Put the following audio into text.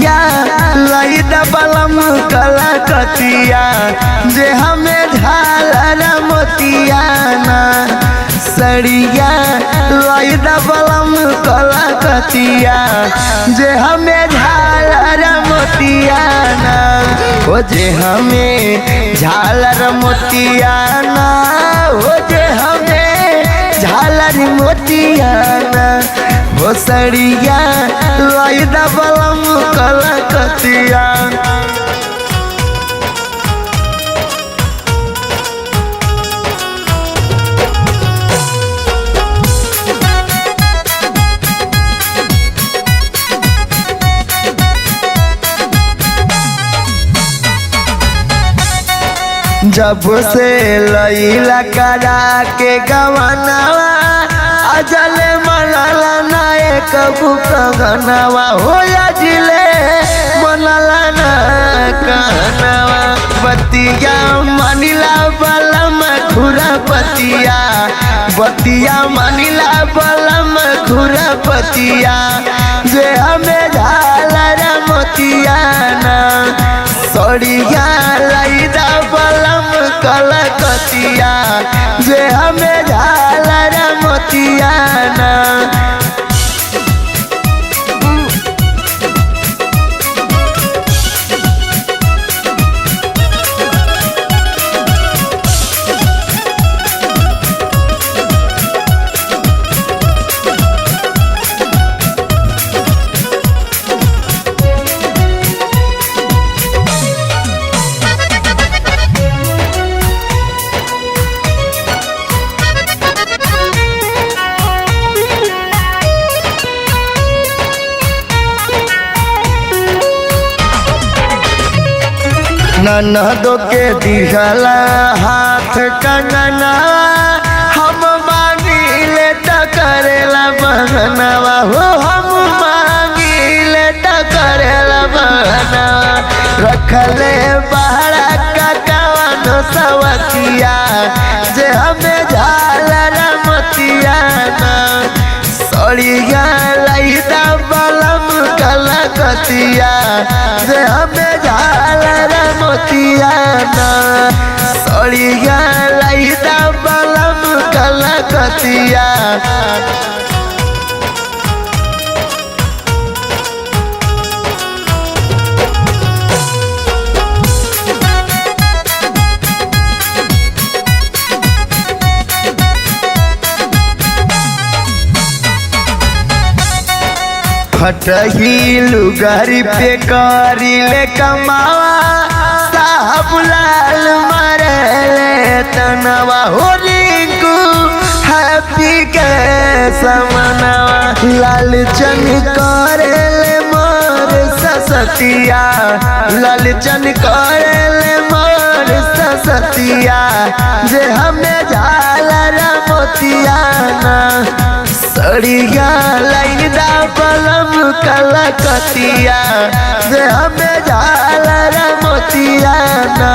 सड़िया लईदा बलम कलकतिया जे हमें झालर मोतियाना सड़िया लईदा बलम कलकतिया जे हमें झालर मोतियाना हो जे हमें झालर मोतियाना हो जे हमें झालर मोतियाना हो सड़िया लईदा बलम कलकतिया। जब से लैला करा के गवनवा अजल मनला ना एक गनवा हो अजले मनला ना कहनवा बतिया मनिला बलम खुरपतिया बतिया मनिला बलम खुरपतिया जे हमें झालर मोतियाना सड़िया लईदा बलम कलकतिया जे हमें झालर मोतियाना। ननदो के दिहला हाथ कंगना हम मांगिले त करेला बहनवा हो हम मांगिले त करेला बहनवा रखले बहरा का कवनो सवतिया जे हमें झालर मोतियाना सड़िया लईदा बलम कलकतिया जे हमें झालर मोतियाना सड़िया लईदा बलम कलकतिया। फटही लुगारी पे करिले कमावा साहब लाल मरले तनवा हो रिंकू हैप्पी के समनवा लालचन करेले मोर ससतिया लालचन करेले मोर ससतिया जे हमें झालर मोतियाना सड़िया लईदा बलम कलकतिया जे हमें झालर मोतियाना।